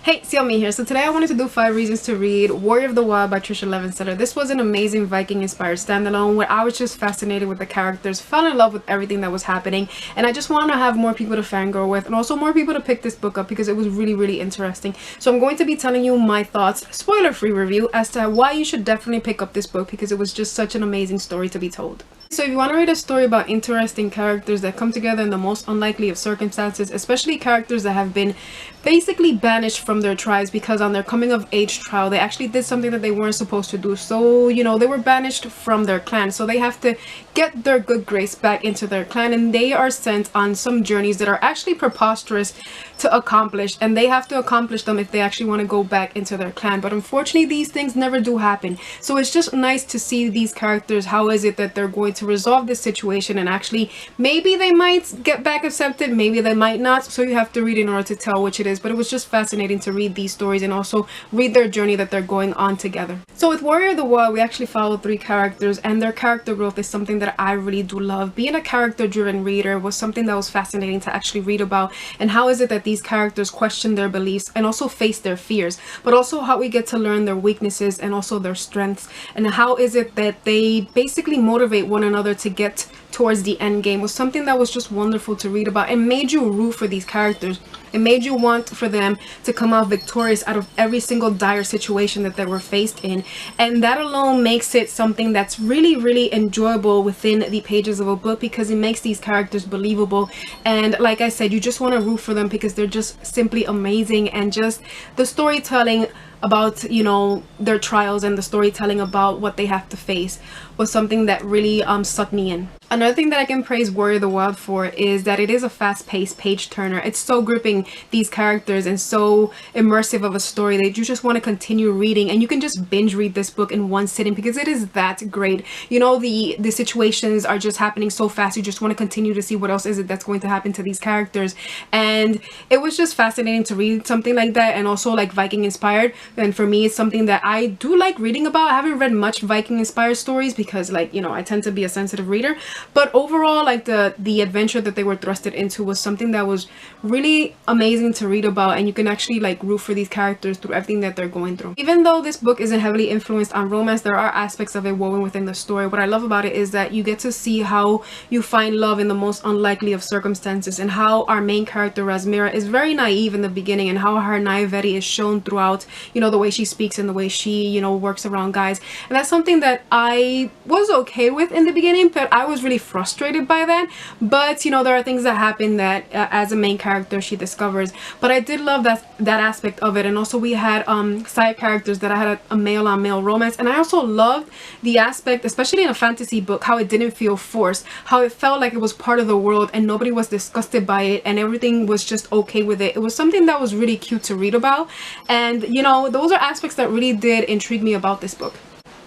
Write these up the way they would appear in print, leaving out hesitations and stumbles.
Hey, Xiaomi here. So today I wanted to do 5 reasons to read Warrior of the Wild by Tricia Levenseller. This was an amazing Viking-inspired standalone where I was just fascinated with the characters, fell in love with everything that was happening, and I just wanted to have more people to fangirl with and also more people to pick this book up because it was really interesting. So I'm going to be telling you my thoughts, spoiler-free review, as to why you should definitely pick up this book because it was just such an amazing story to be told. So if you want to read a story about interesting characters that come together in the most unlikely of circumstances, especially characters that have been basically banished from their tribes because on their coming of age trial they actually did something that they weren't supposed to do. So, you know, they were banished from their clan, so they have to get their good grace back into their clan, and they are sent on some journeys that are actually preposterous to accomplish, and they have to accomplish them if they actually want to go back into their clan. But unfortunately these things never do happen, so it's just nice to see these characters. How is it that they're going to resolve this situation, and actually maybe they might get back accepted, maybe they might not, so you have to read in order to tell which it is. But it was just fascinating to read these stories and also read their journey that they're going on together. So with Warrior of the Wild, we actually follow 3 characters, and their character growth is something that I really do love. Being a character driven reader was something that was fascinating to actually read about, and how is it that these characters question their beliefs and also face their fears, but also how we get to learn their weaknesses and also their strengths, and how is it that they basically motivate one another to get towards the end game was something that was just wonderful to read about and made you root for these characters. It made you want for them to come out victorious out of every single dire situation that they were faced in, and that alone makes it something that's really enjoyable within the pages of a book because it makes these characters believable. And like I said, you just want to root for them because they're just simply amazing, and just the storytelling about, you know, their trials and the storytelling about what they have to face was something that really sucked me in. Another thing that I can praise Warrior of the Wild for is that it is a fast-paced page turner. It's so gripping, these characters, and so immersive of a story that you just want to continue reading, and you can just binge read this book in one sitting because it is that great. You know, the situations are just happening so fast, you just want to continue to see what else is it that's going to happen to these characters. And it was just fascinating to read something like that, and also like Viking inspired. And for me, it's something that I do like reading about. I haven't read much Viking inspired stories because, like, you know, I tend to be a sensitive reader, but overall, like, the adventure that they were thrusted into was something that was really amazing to read about, and you can actually like root for these characters through everything that they're going through. Even though this book isn't heavily influenced on romance, there are aspects of it woven within the story. What I love about it is that you get to see how you find love in the most unlikely of circumstances, and how our main character Rasmira is very naive in the beginning, and how her naivety is shown throughout, you know, the way she speaks and the way she, you know, works around guys. And that's something that I was okay with in the beginning, but I was really frustrated by that. But you know, there are things that happen that as a main character she discovers. But I did love that aspect of it. And also we had side characters that I had a male on male romance, and I also loved the aspect, especially in a fantasy book, how it didn't feel forced, how it felt like it was part of the world and nobody was disgusted by it and everything was just okay with it. It was something that was really cute to read about, and you know, those are aspects that really did intrigue me about this book.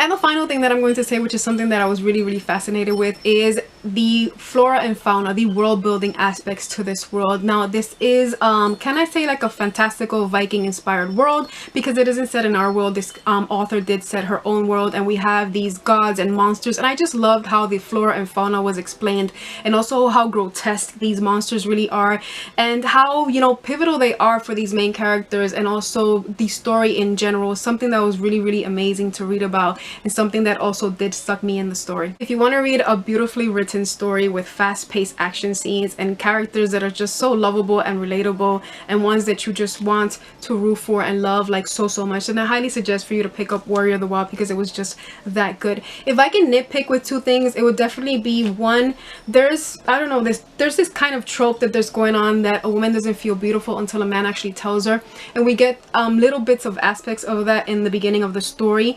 And the final thing that I'm going to say, which is something that I was really fascinated with, is the flora and fauna, the world building aspects to this world. Now this is can I say like a fantastical Viking inspired world, because it isn't set in our world. This author did set her own world, and we have these gods and monsters, and I just loved how the flora and fauna was explained, and also how grotesque these monsters really are, and how, you know, pivotal they are for these main characters, and also the story in general. Something that was really amazing to read about, and something that also did suck me in the story. If you want to read a beautifully written story with fast-paced action scenes and characters that are just so lovable and relatable, and ones that you just want to root for and love like so much, then I highly suggest for you to pick up Warrior of the Wild because it was just that good. If I can nitpick with 2 things, it would definitely be, one, there's this kind of trope that there's going on that a woman doesn't feel beautiful until a man actually tells her, and we get little bits of aspects of that in the beginning of the story,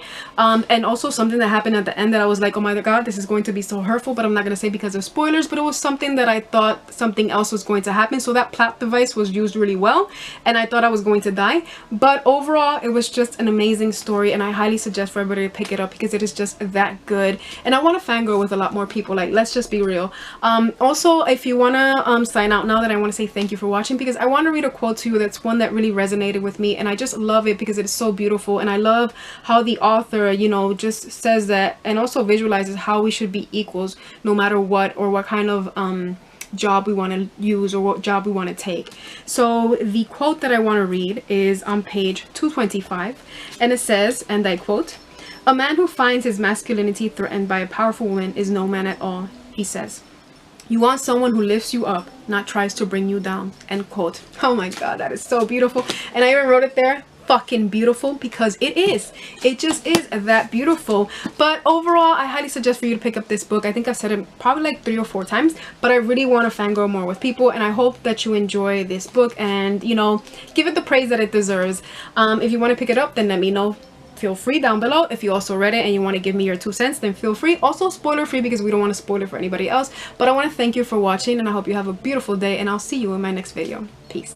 and also something that happened at the end that I was like, oh my god, this is going to be so hurtful, but I'm not going to say because of spoilers. But it was something that I thought something else was going to happen, so that plot device was used really well, and I thought I was going to die. But overall, it was just an amazing story, and I highly suggest for everybody to pick it up because it is just that good. And I want to fangirl with a lot more people, like, let's just be real. Also, if you want to sign out now, then I want to say thank you for watching, because I want to read a quote to you that's one that really resonated with me, and I just love it because it's so beautiful, and I love how the author, you know, just says that, and also visualizes how we should be equals no matter what, or what kind of job we want to use or what job we want to take. So the quote that I want to read is on page 225, and it says, and I quote, "A man who finds his masculinity threatened by a powerful woman is no man at all," he says. "You want someone who lifts you up, not tries to bring you down," end quote. Oh my god, that is so beautiful. And I even wrote it there, fucking beautiful, because it just is that beautiful. But overall, I highly suggest for you to pick up this book. I think I've said it probably like 3 or 4 times, but I really want to fangirl more with people, and I hope that you enjoy this book and, you know, give it the praise that it deserves. If you want to pick it up, then let me know. Feel free down below. If you also read it and you want to give me your 2 cents, then feel free. Also spoiler free, because we don't want to spoil it for anybody else. But I want to thank you for watching, and I hope you have a beautiful day, and I'll see you in my next video. Peace.